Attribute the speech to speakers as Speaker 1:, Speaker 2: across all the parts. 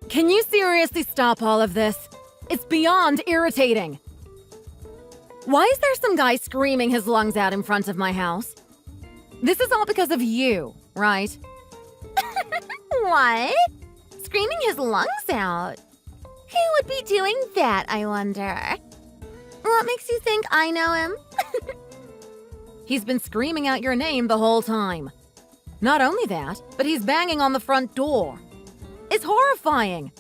Speaker 1: Can you seriously stop all of this? It's beyond irritating. Why is there some guy screaming his lungs out in front of my house? This is all because of you, right?
Speaker 2: What? Screaming his lungs out? Who would be doing that, I wonder? What makes you think I know him?
Speaker 1: He's been screaming out your name the whole time. Not only that, but he's banging on the front door. It's horrifying.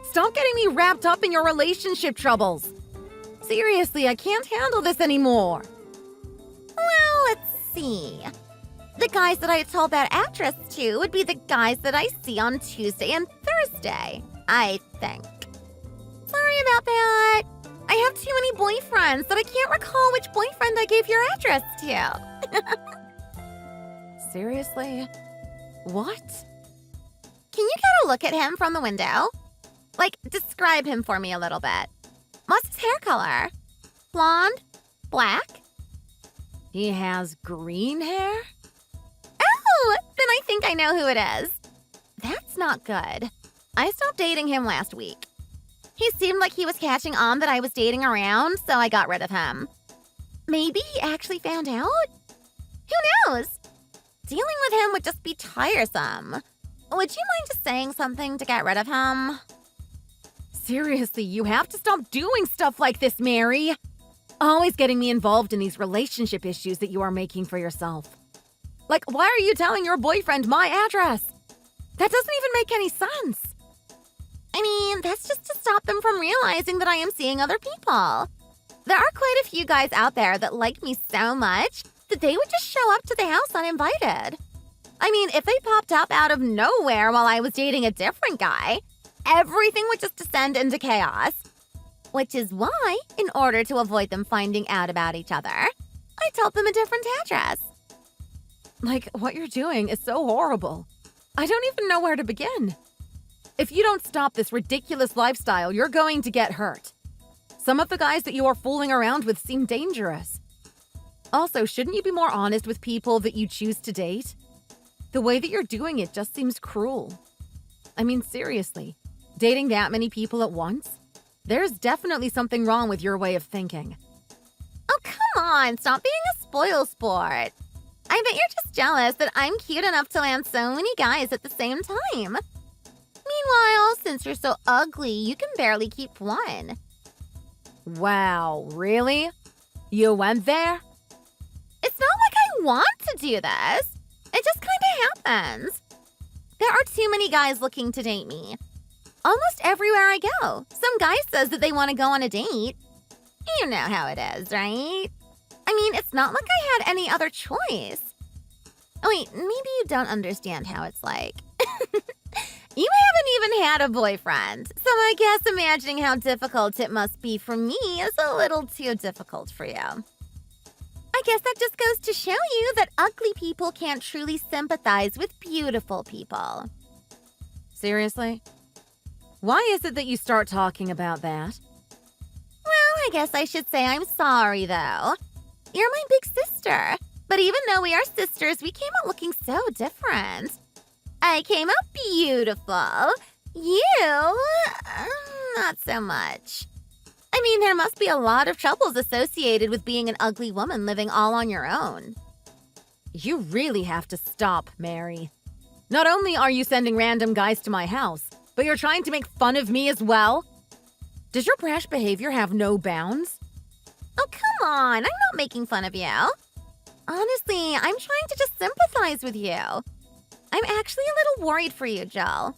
Speaker 1: Stop getting me wrapped up in your relationship troubles. Seriously, I can't handle this anymore.
Speaker 2: Well, let's see. The guys that I told that address to would be the guys that I see on Tuesday and Thursday, I think. Sorry about that. I have too many boyfriends that I can't recall which boyfriend I gave your address to.
Speaker 1: Seriously? What?
Speaker 2: Can you get a look at him from the window? Like, describe him for me a little bit. What's his hair color? Blonde? Black?
Speaker 1: He has green hair?
Speaker 2: Oh, then I think I know who it is. That's not good. I stopped dating him last week. He seemed like he was catching on that I was dating around, so I got rid of him. Maybe he actually found out? Who knows? Dealing with him would just be tiresome. Would you mind just saying something to get rid of him?
Speaker 1: Seriously, you have to stop doing stuff like this, Mary. Always getting me involved in these relationship issues that you are making for yourself. Like, why are you telling your boyfriend my address? That doesn't even make any sense.
Speaker 2: I mean, that's just to stop them from realizing that I am seeing other people. There are quite a few guys out there that like me so much that they would just show up to the house uninvited. I mean, if they popped up out of nowhere while I was dating a different guy, everything would just descend into chaos. Which is why, in order to avoid them finding out about each other, I told them a different address.
Speaker 1: Like, what you're doing is so horrible. I don't even know where to begin. If you don't stop this ridiculous lifestyle, you're going to get hurt. Some of the guys that you are fooling around with seem dangerous. Also, shouldn't you be more honest with people that you choose to date? The way that you're doing it just seems cruel. I mean, seriously, dating that many people at once? There's definitely something wrong with your way of thinking.
Speaker 2: Oh, come on, stop being a spoil sport. I bet you're just jealous that I'm cute enough to land so many guys at the same time. Meanwhile, since you're so ugly, you can barely keep one.
Speaker 1: Wow, really? You went there?
Speaker 2: It's not like I want to do this. It just kind of happens. There are too many guys looking to date me. Almost everywhere I go, some guy says that they want to go on a date. You know how it is, right? I mean, it's not like I had any other choice. Oh, wait, maybe you don't understand how it's like. You haven't even had a boyfriend, so I guess imagining how difficult it must be for me is a little too difficult for you. I guess that just goes to show you that ugly people can't truly sympathize with beautiful people.
Speaker 1: Seriously? Why is it that you start talking about that?
Speaker 2: Well, I guess I should say I'm sorry, though. You're my big sister, but even though we are sisters, we came out looking so different. I came out beautiful. You, not so much. I mean, there must be a lot of troubles associated with being an ugly woman living all on your own.
Speaker 1: You really have to stop, Mary. Not only are you sending random guys to my house, but you're trying to make fun of me as well? Does your brash behavior have no bounds?
Speaker 2: Oh, come on. I'm not making fun of you. Honestly, I'm trying to just sympathize with you. I'm actually a little worried for you, Jill.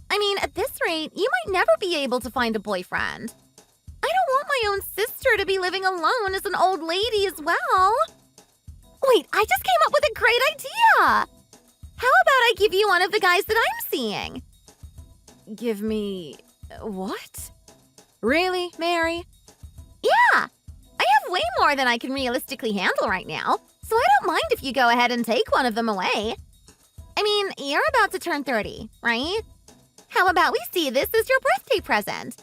Speaker 2: I mean, at this rate, you might never be able to find a boyfriend. I don't want my own sister to be living alone as an old lady as well. Wait, I just came up with a great idea. How about I give you one of the guys that I'm seeing?
Speaker 1: Give me... what? Really, Mary?
Speaker 2: Yeah, I have way more than I can realistically handle right now, so I don't mind if you go ahead and take one of them away. I mean, you're about to turn 30, right? How about we see this as your birthday present?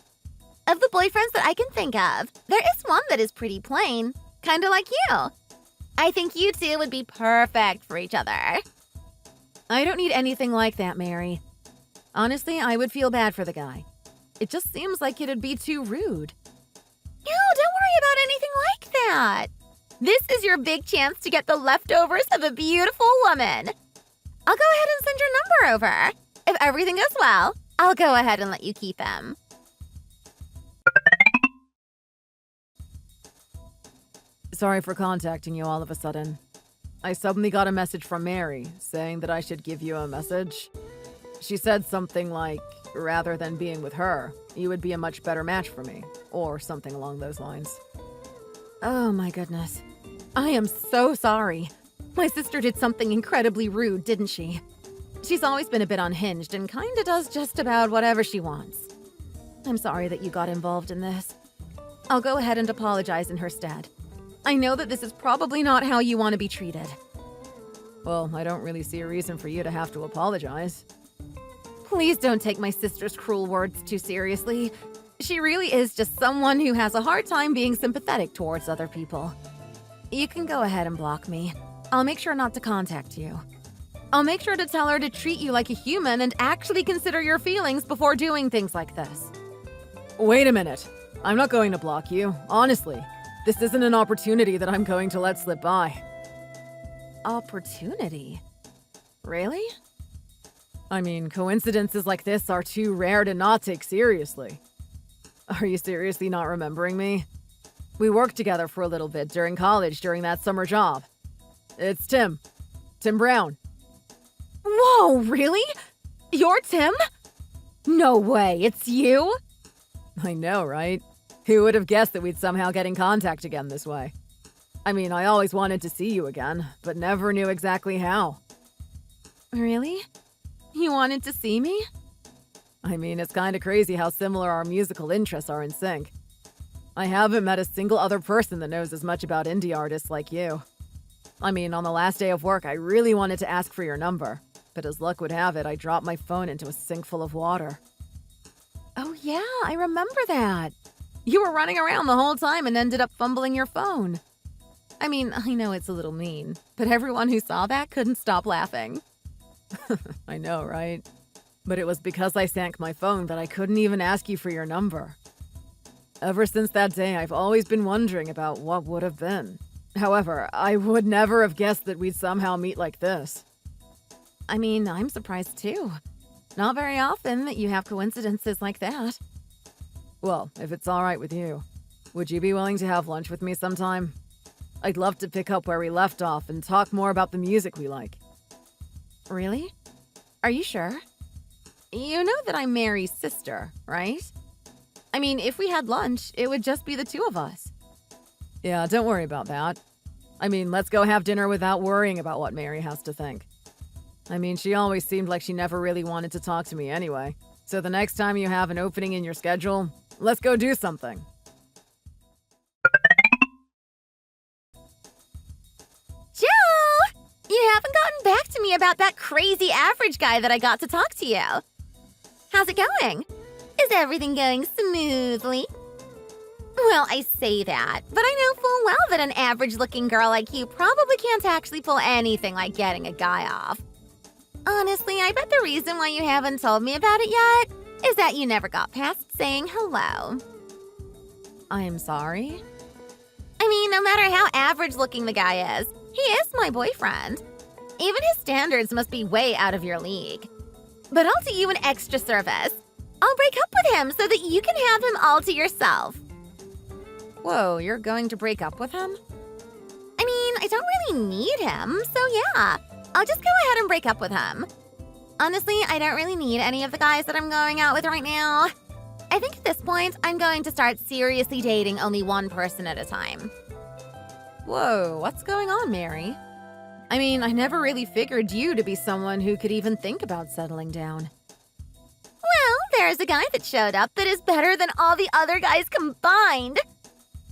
Speaker 2: Of the boyfriends that I can think of, there is one that is pretty plain, kind of like you. I think you two would be perfect for each other.
Speaker 1: I don't need anything like that, Mary. Honestly, I would feel bad for the guy. It just seems like it'd be too rude.
Speaker 2: No, don't worry about anything like that. This is your big chance to get the leftovers of a beautiful woman. I'll go ahead and send your number over. If everything goes well, I'll go ahead and let you keep him.
Speaker 1: Sorry for contacting you all of a sudden. I suddenly got a message from Mary saying that I should give you a message. She said something like, rather than being with her, you would be a much better match for me, or something along those lines.
Speaker 2: Oh my goodness.
Speaker 1: I am so sorry. My sister did something incredibly rude, didn't she? She's always been a bit unhinged and kinda does just about whatever she wants. I'm sorry that you got involved in this. I'll go ahead and apologize in her stead. I know that this is probably not how you want to be treated. Well, I don't really see a reason for you to have to apologize. Please don't take my sister's cruel words too seriously. She really is just someone who has a hard time being sympathetic towards other people. You can go ahead and block me. I'll make sure not to contact you. I'll make sure to tell her to treat you like a human and actually consider your feelings before doing things like this. Wait a minute. I'm not going to block you, honestly. This isn't an opportunity that I'm going to let slip by. Opportunity? Really? I mean, coincidences like this are too rare to not take seriously. Are you seriously not remembering me? We worked together for a little bit during college during that summer job. It's Tim. Tim Brown. Whoa, really? You're Tim? No way, it's you? I know, right? Who would have guessed that we'd somehow get in contact again this way? I mean, I always wanted to see you again, but never knew exactly how. Really? You wanted to see me? I mean, it's kinda crazy how similar our musical interests are in sync. I haven't met a single other person that knows as much about indie artists like you. I mean, on the last day of work, I really wanted to ask for your number, but as luck would have it, I dropped my phone into a sink full of water. Oh yeah, I remember that. You were running around the whole time and ended up fumbling your phone. I mean, I know it's a little mean, but everyone who saw that couldn't stop laughing. I know, right? But it was because I sank my phone that I couldn't even ask you for your number. Ever since that day, I've always been wondering about what would have been. However, I would never have guessed that we'd somehow meet like this. I mean, I'm surprised too. Not very often that you have coincidences like that. Well, if it's all right with you, would you be willing to have lunch with me sometime? I'd love to pick up where we left off and talk more about the music we like. Really? Are you sure? You know that I'm Mary's sister, right? I mean, if we had lunch, it would just be the two of us. Yeah, don't worry about that. I mean, let's go have dinner without worrying about what Mary has to think. I mean, she always seemed like she never really wanted to talk to me anyway. So the next time you have an opening in your schedule, let's go do something.
Speaker 2: Joe! You haven't gotten back to me about that crazy average guy that I got to talk to you. How's it going? Is everything going smoothly? Well, I say that, but I know full well that an average-looking girl like you probably can't actually pull anything like getting a guy off. Honestly, I bet the reason why you haven't told me about it yet is that you never got past saying hello.
Speaker 1: I'm sorry?
Speaker 2: I mean, no matter how average-looking the guy is, he is my boyfriend. Even his standards must be way out of your league. But I'll do you an extra service. I'll break up with him so that you can have him all to yourself.
Speaker 1: Whoa, you're going to break up with him?
Speaker 2: I mean, I don't really need him, so yeah. I'll just go ahead and break up with him. Honestly, I don't really need any of the guys that I'm going out with right now. I think at this point, I'm going to start seriously dating only one person at a time.
Speaker 1: Whoa, what's going on, Mary? I mean, I never really figured you to be someone who could even think about settling down.
Speaker 2: Well, there's a guy that showed up that is better than all the other guys combined.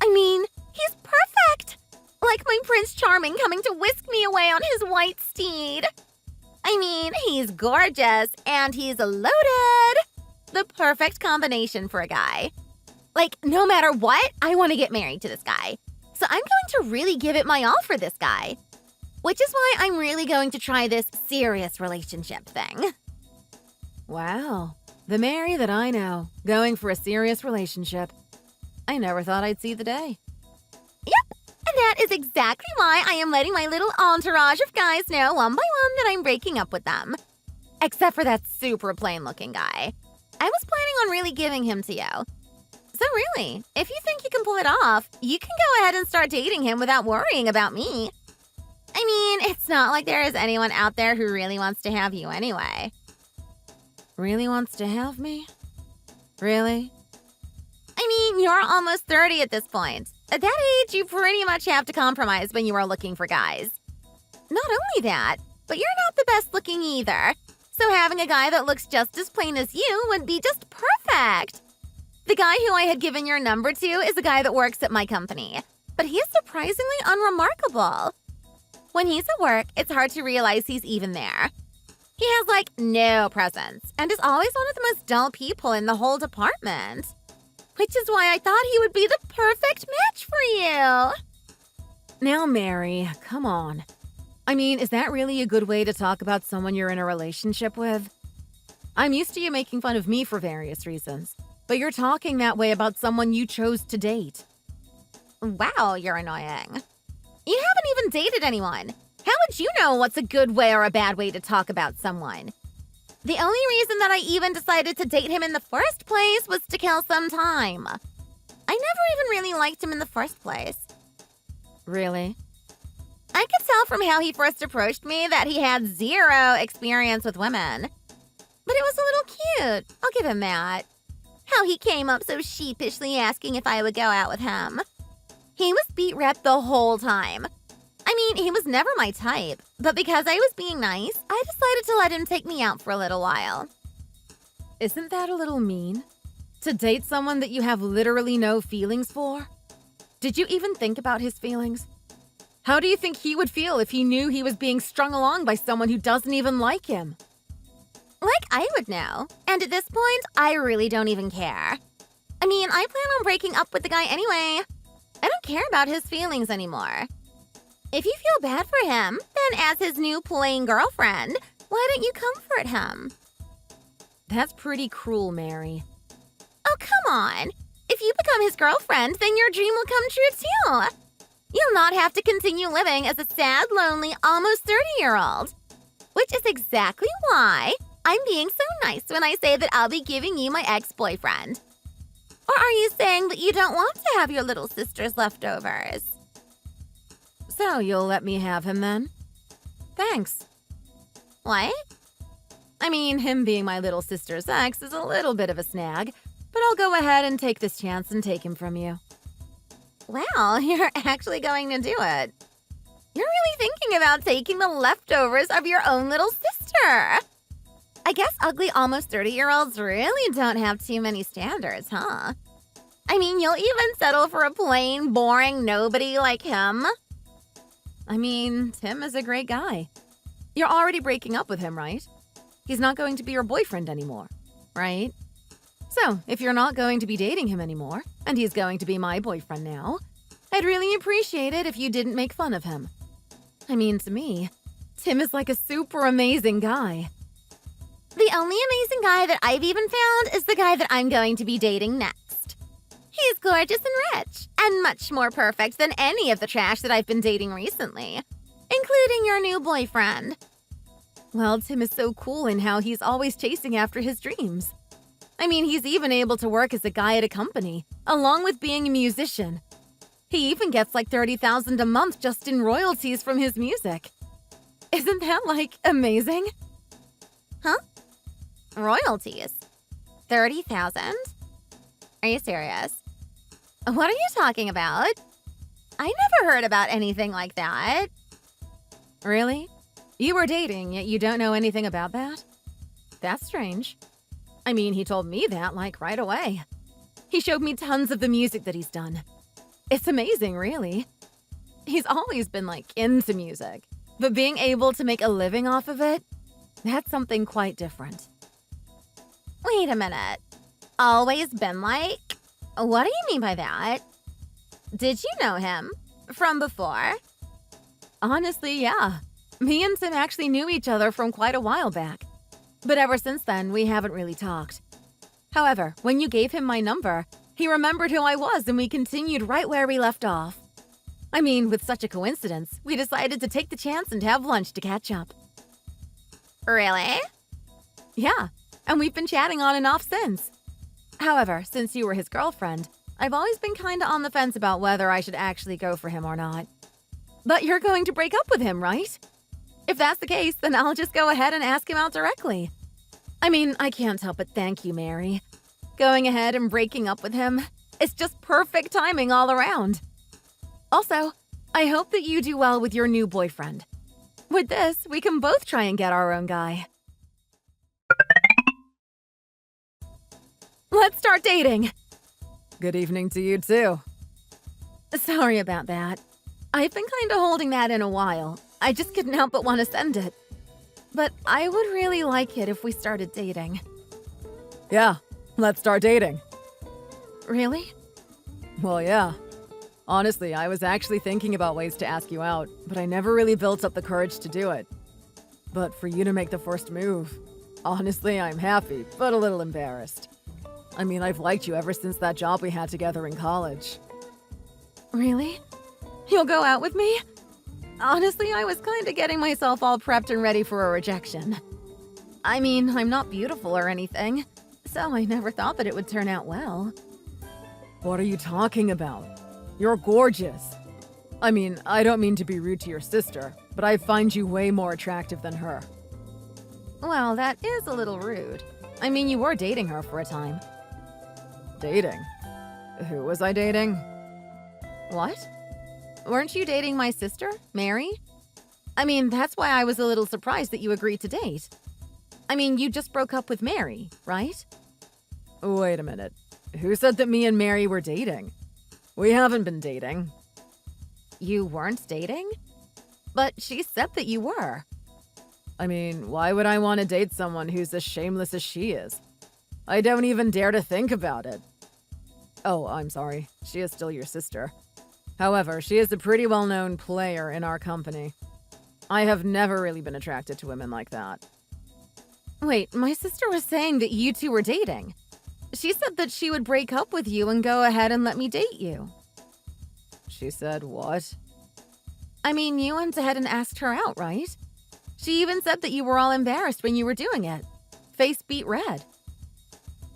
Speaker 2: I mean, he's perfect. Like my Prince Charming coming to whisk me away on his white steed. I mean, he's gorgeous and he's loaded. The perfect combination for a guy. Like, no matter what, I want to get married to this guy. So I'm going to really give it my all for this guy. Which is why I'm really going to try this serious relationship thing.
Speaker 1: Wow. The Mary that I know, going for a serious relationship. I never thought I'd see the day.
Speaker 2: Yep, and that is exactly why I am letting my little entourage of guys know one by one that I'm breaking up with them. Except for that super plain-looking guy. I was planning on really giving him to you. So really, if you think you can pull it off, you can go ahead and start dating him without worrying about me. I mean, it's not like there is anyone out there who really wants to have you anyway.
Speaker 1: Really wants to have me? Really?
Speaker 2: I mean, you're almost 30 at this point. At that age, you pretty much have to compromise when you are looking for guys. Not only that, but you're not the best looking either. So having a guy that looks just as plain as you would be just perfect. The guy who I had given your number to is a guy that works at my company, but he is surprisingly unremarkable. When he's at work, it's hard to realize he's even there. He has, like, no presence and is always one of the most dull people in the whole department. Which is why I thought he would be the perfect match for you.
Speaker 1: Now, Mary, come on. I mean, is that really a good way to talk about someone you're in a relationship with? I'm used to you making fun of me for various reasons, but you're talking that way about someone you chose to date.
Speaker 2: Wow, you're annoying. You haven't even dated anyone. How would you know what's a good way or a bad way to talk about someone? The only reason that I even decided to date him in the first place was to kill some time. I never even really liked him in the first place.
Speaker 1: Really?
Speaker 2: I could tell from how he first approached me that he had zero experience with women. But it was a little cute, I'll give him that. How he came up so sheepishly asking if I would go out with him. He was beat rep the whole time. I mean, he was never my type, but because I was being nice, I decided to let him take me out for a little while.
Speaker 1: Isn't that a little mean? To date someone that you have literally no feelings for? Did you even think about his feelings? How do you think he would feel if he knew he was being strung along by someone who doesn't even like him?
Speaker 2: Like I would know, and at this point, I really don't even care. I mean, I plan on breaking up with the guy anyway. I don't care about his feelings anymore. If you feel bad for him, then as his new plain girlfriend, why don't you comfort him?
Speaker 1: That's pretty cruel, Mary.
Speaker 2: Oh, come on. If you become his girlfriend, then your dream will come true too. You'll not have to continue living as a sad, lonely, almost 30-year-old. Which is exactly why I'm being so nice when I say that I'll be giving you my ex-boyfriend. Or are you saying that you don't want to have your little sister's leftovers?
Speaker 1: So you'll let me have him then? Thanks.
Speaker 2: What?
Speaker 1: I mean, him being my little sister's ex is a little bit of a snag, but I'll go ahead and take this chance and take him from you.
Speaker 2: Wow, you're actually going to do it. You're really thinking about taking the leftovers of your own little sister. I guess ugly almost 30-year-olds really don't have too many standards, huh? I mean, you'll even settle for a plain, boring nobody like him?
Speaker 1: I mean, Tim is a great guy. You're already breaking up with him, right? He's not going to be your boyfriend anymore, right? So, if you're not going to be dating him anymore, and he's going to be my boyfriend now, I'd really appreciate it if you didn't make fun of him. I mean, to me, Tim is like a super amazing guy.
Speaker 2: The only amazing guy that I've even found is the guy that I'm going to be dating next. He's gorgeous and rich, and much more perfect than any of the trash that I've been dating recently, including your new boyfriend.
Speaker 1: Well, Tim is so cool in how he's always chasing after his dreams. I mean, he's even able to work as a guy at a company, along with being a musician. He even gets like $30,000 a month just in royalties from his music. Isn't that, like, amazing?
Speaker 2: Huh? Royalties? 30,000? Are you serious? What are you talking about? I never heard about anything like that.
Speaker 1: Really? You were dating, yet you don't know anything about that? That's strange. I mean, he told me that, like, right away. He showed me tons of the music that he's done. It's amazing, really. He's always been, like, into music. But being able to make a living off of it, that's something quite different.
Speaker 2: Wait a minute. Always been like? What do you mean by that? Did you know him? From before?
Speaker 1: Honestly, yeah. Me and Tim actually knew each other from quite a while back. But ever since then, we haven't really talked. However, when you gave him my number, he remembered who I was and we continued right where we left off. I mean, with such a coincidence, we decided to take the chance and have lunch to catch up.
Speaker 2: Really?
Speaker 1: Yeah, and we've been chatting on and off since. However, since you were his girlfriend, I've always been kinda on the fence about whether I should actually go for him or not. But you're going to break up with him, right? If that's the case, then I'll just go ahead and ask him out directly. I mean, I can't help but thank you, Mary. Going ahead and breaking up with him, it's just perfect timing all around. Also, I hope that you do well with your new boyfriend. With this, we can both try and get our own guy. Let's start dating! Good evening to you, too. Sorry about that. I've been kinda holding that in a while. I just couldn't help but want to send it. But I would really like it if we started dating. Yeah, let's start dating. Really? Well, yeah. Honestly, I was actually thinking about ways to ask you out, but I never really built up the courage to do it. But for you to make the first move, honestly, I'm happy, but a little embarrassed. I mean, I've liked you ever since that job we had together in college. Really? You'll go out with me? Honestly, I was kinda getting myself all prepped and ready for a rejection. I mean, I'm not beautiful or anything, so I never thought that it would turn out well. What are you talking about? You're gorgeous. I mean, I don't mean to be rude to your sister, but I find you way more attractive than her. Well, that is a little rude. I mean, you were dating her for a time. Dating? Who was I dating? What? Weren't you dating my sister, Mary? I mean, that's why I was a little surprised that you agreed to date. I mean, you just broke up with Mary, right? Wait a minute. Who said that me and Mary were dating? We haven't been dating. You weren't dating? But she said that you were. I mean, why would I want to date someone who's as shameless as she is? I don't even dare to think about it. Oh, I'm sorry. She is still your sister. However, she is a pretty well-known player in our company. I have never really been attracted to women like that. Wait, my sister was saying that you two were dating. She said that she would break up with you and go ahead and let me date you. She said what? I mean, you went ahead and asked her out, right? She even said that you were all embarrassed when you were doing it. Face beat red.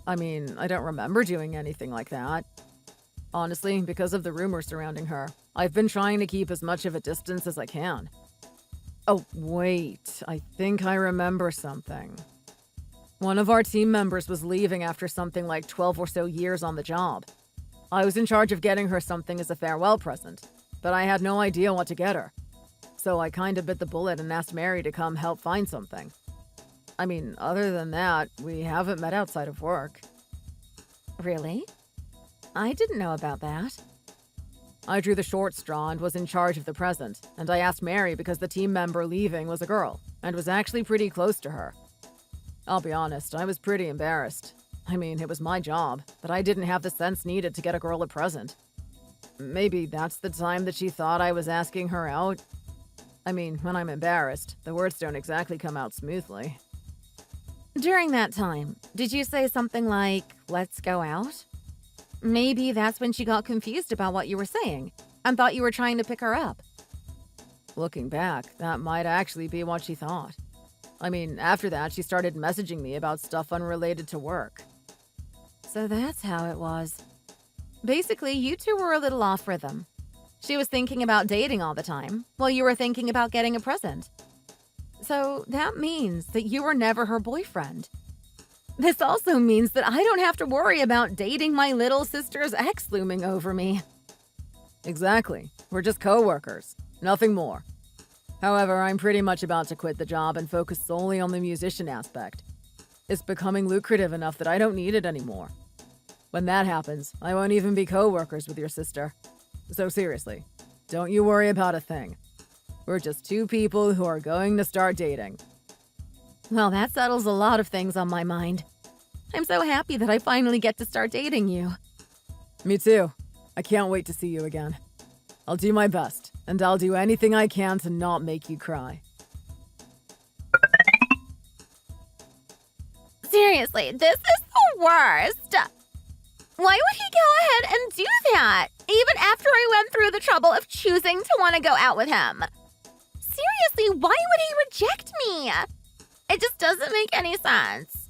Speaker 1: I mean, I don't remember doing anything like that. Honestly, because of the rumors surrounding her, I've been trying to keep as much of a distance as I can. Oh, wait, I think I remember something. One of our team members was leaving after something like 12 or so years on the job. I was in charge of getting her something as a farewell present, but I had no idea what to get her. So I kinda bit the bullet and asked Mary to come help find something. I mean, other than that, we haven't met outside of work. Really? I didn't know about that. I drew the short straw and was in charge of the present, and I asked Mary because the team member leaving was a girl, and was actually pretty close to her. I'll be honest, I was pretty embarrassed. I mean, it was my job, but I didn't have the sense needed to get a girl a present. Maybe that's the time that she thought I was asking her out. I mean, when I'm embarrassed, the words don't exactly come out smoothly. During that time, did you say something like, "Let's go out"? Maybe that's when she got confused about what you were saying and thought you were trying to pick her up. Looking back, that might actually be what she thought. I mean, after that, she started messaging me about stuff unrelated to work. So that's how it was. Basically, you two were a little off rhythm. She was thinking about dating all the time, while you were thinking about getting a present. So that means that you were never her boyfriend. This also means that I don't have to worry about dating my little sister's ex looming over me. Exactly. We're just co-workers. Nothing more. However, I'm pretty much about to quit the job and focus solely on the musician aspect. It's becoming lucrative enough that I don't need it anymore. When that happens, I won't even be co-workers with your sister. So seriously, don't you worry about a thing. We're just two people who are going to start dating. Well, that settles a lot of things on my mind. I'm so happy that I finally get to start dating you. Me too. I can't wait to see you again. I'll do my best, and I'll do anything I can to not make you cry.
Speaker 2: Seriously, this is the worst. Why would he go ahead and do that, even after I went through the trouble of choosing to want to go out with him? Seriously, why would he reject me? It just doesn't make any sense.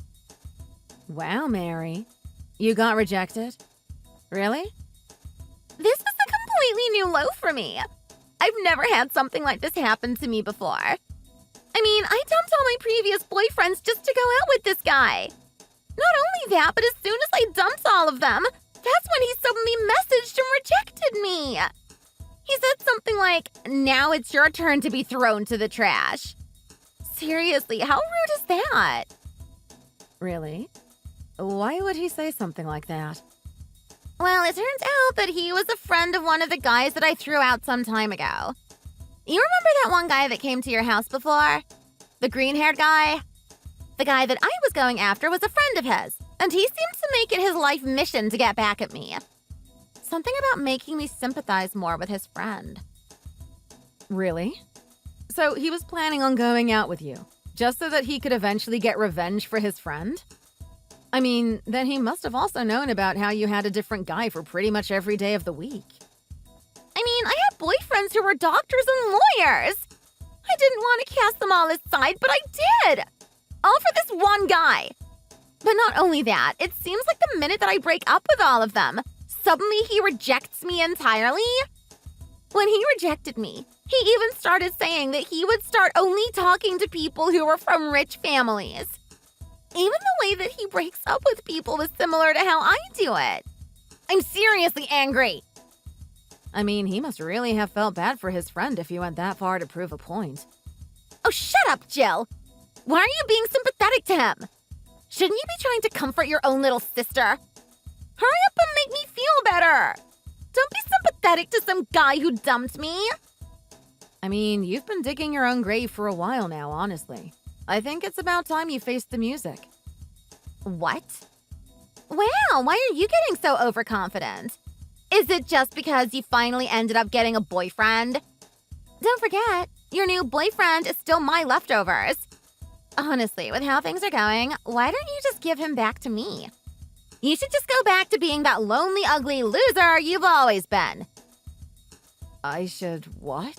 Speaker 1: Wow, Mary. You got rejected? Really?
Speaker 2: This is a completely new low for me. I've never had something like this happen to me before. I mean, I dumped all my previous boyfriends just to go out with this guy. Not only that, but as soon as I dumped all of them, that's when he suddenly messaged and rejected me. He said something like, "Now it's your turn to be thrown to the trash." Seriously, how rude is that?
Speaker 1: Really? Why would he say something like that?
Speaker 2: Well, it turns out that he was a friend of one of the guys that I threw out some time ago. You remember that one guy that came to your house before? The green-haired guy? The guy that I was going after was a friend of his, and he seemed to make it his life mission to get back at me. Something about making me sympathize more with his friend.
Speaker 1: Really? So he was planning on going out with you, just so that he could eventually get revenge for his friend? I mean, then he must have also known about how you had a different guy for pretty much every day of the week.
Speaker 2: I mean, I had boyfriends who were doctors and lawyers. I didn't want to cast them all aside, but I did. All for this one guy. But not only that, it seems like the minute that I break up with all of them, suddenly he rejects me entirely. When he rejected me, he even started saying that he would start only talking to people who were from rich families. Even the way that he breaks up with people is similar to how I do it. I'm seriously angry.
Speaker 1: I mean, he must really have felt bad for his friend if you went that far to prove a point.
Speaker 2: Oh, shut up, Jill. Why are you being sympathetic to him? Shouldn't you be trying to comfort your own little sister? Hurry up and make me feel better. Don't be sympathetic to some guy who dumped me.
Speaker 1: I mean, you've been digging your own grave for a while now, honestly. I think it's about time you faced the music.
Speaker 2: What? Wow, why are you getting so overconfident? Is it just because you finally ended up getting a boyfriend? Don't forget, your new boyfriend is still my leftovers. Honestly, with how things are going, why don't you just give him back to me? You should just go back to being that lonely, ugly loser you've always been.
Speaker 1: I should what?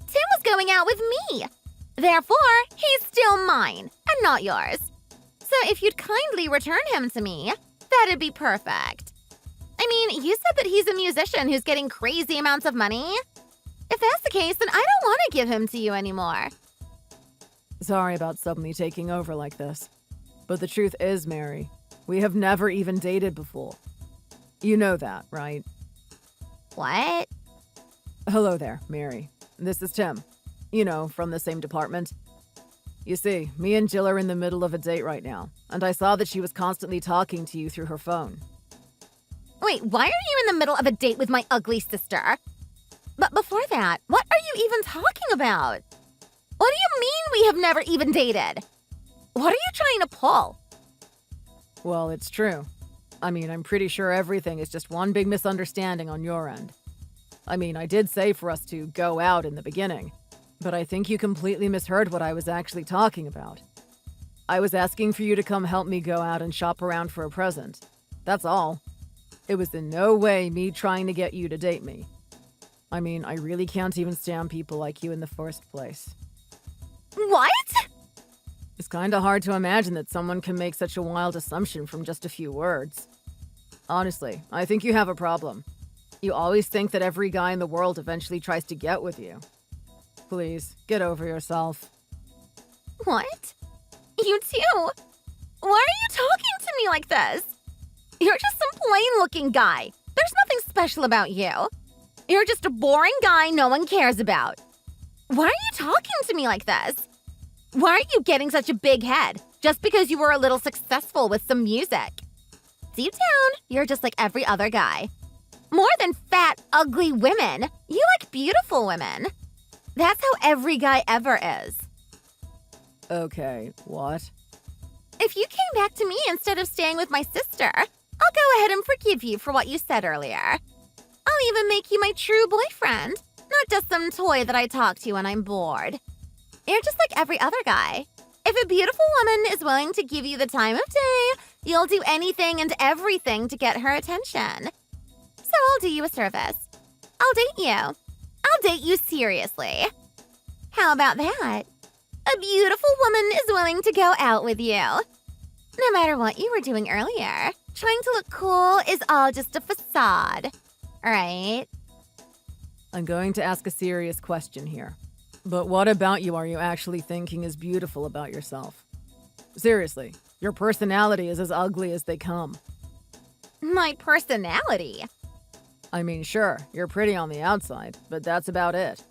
Speaker 2: Tim was going out with me. Therefore, he's still mine, and not yours. So if you'd kindly return him to me, that'd be perfect. I mean, you said that he's a musician who's getting crazy amounts of money. If that's the case, then I don't want to give him to you anymore.
Speaker 1: Sorry about suddenly taking over like this. But the truth is, Mary, we have never even dated before. You know that, right?
Speaker 2: What?
Speaker 1: Hello there, Mary. This is Tim. You know, from the same department. You see, me and Jill are in the middle of a date right now, and I saw that she was constantly talking to you through her phone.
Speaker 2: Wait, why are you in the middle of a date with my ugly sister? But before that, what are you even talking about? What do you mean we have never even dated? What are you trying to pull?
Speaker 1: Well, it's true. I mean, I'm pretty sure everything is just one big misunderstanding on your end. I mean, I did say for us to go out in the beginning, but I think you completely misheard what I was actually talking about. I was asking for you to come help me go out and shop around for a present. That's all. It was in no way me trying to get you to date me. I mean, I really can't even stand people like you in the first place.
Speaker 2: What?
Speaker 1: It's kinda hard to imagine that someone can make such a wild assumption from just a few words. Honestly, I think you have a problem. You always think that every guy in the world eventually tries to get with you. Please, get over yourself.
Speaker 2: What? You too? Why are you talking to me like this? You're just some plain-looking guy. There's nothing special about you. You're just a boring guy no one cares about. Why are you talking to me like this? Why are you getting such a big head just because you were a little successful with some music? Deep down, you're just like every other guy. More than fat, ugly women, you like beautiful women. That's how every guy ever is.
Speaker 1: Okay, what?
Speaker 2: If you came back to me instead of staying with my sister, I'll go ahead and forgive you for what you said earlier. I'll I'll even make you my true boyfriend, not just some toy that I talk to when I'm bored. You're just like every other guy. If a beautiful woman is willing to give you the time of day, you'll do anything and everything to get her attention. So I'll do you a service. I'll date you. I'll date you seriously. How about that? A beautiful woman is willing to go out with you. No matter what you were doing earlier, trying to look cool is all just a facade. Right?
Speaker 1: I'm going to ask a serious question here. But what about you are you actually thinking is beautiful about yourself? Seriously, your personality is as ugly as they come.
Speaker 2: My personality?
Speaker 1: I mean, sure, you're pretty on the outside, but that's about it.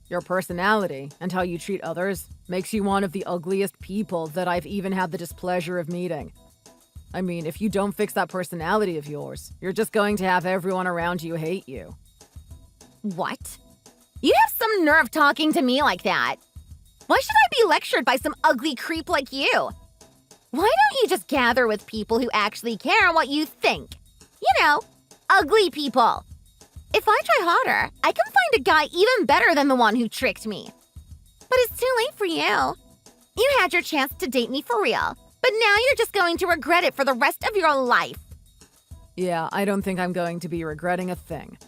Speaker 1: Your personality and how you treat others makes you one of the ugliest people that I've even had the displeasure of meeting. I mean, if you don't fix that personality of yours, you're just going to have everyone around you hate you.
Speaker 2: What? You have some nerve talking to me like that. Why should I be lectured by some ugly creep like you? Why don't you just gather with people who actually care what you think? You know, ugly people. If I try harder, I can find a guy even better than the one who tricked me. But it's too late for you. You had your chance to date me for real, but now you're just going to regret it for the rest of your life.
Speaker 1: Yeah, I don't think I'm going to be regretting a thing.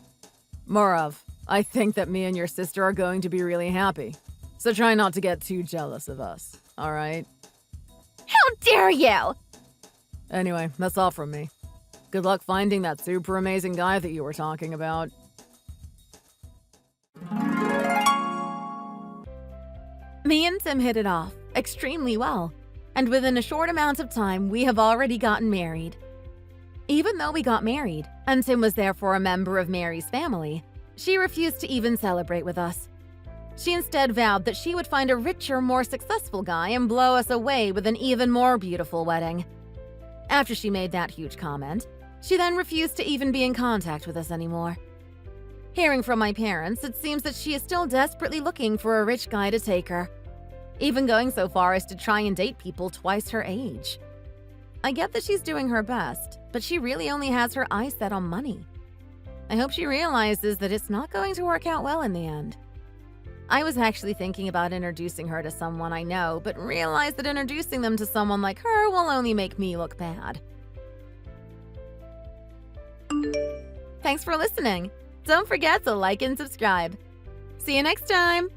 Speaker 1: More of, I think that me and your sister are going to be really happy. So try not to get too jealous of us, all right?
Speaker 2: How dare you!
Speaker 1: Anyway, that's all from me. Good luck finding that super amazing guy that you were talking about.
Speaker 2: Me and Tim hit it off extremely well, and within a short amount of time, we have already gotten married. Even though we got married, and Tim was therefore a member of Mary's family, she refused to even celebrate with us. She instead vowed that she would find a richer, more successful guy and blow us away with an even more beautiful wedding. After she made that huge comment, she then refused to even be in contact with us anymore. Hearing from my parents, it seems that she is still desperately looking for a rich guy to take her, even going so far as to try and date people twice her age. I get that she's doing her best, but she really only has her eyes set on money. I hope she realizes that it's not going to work out well in the end. I was actually thinking about introducing her to someone I know, but realized that introducing them to someone like her will only make me look bad. Thanks for listening. Don't forget to like and subscribe. See you next time!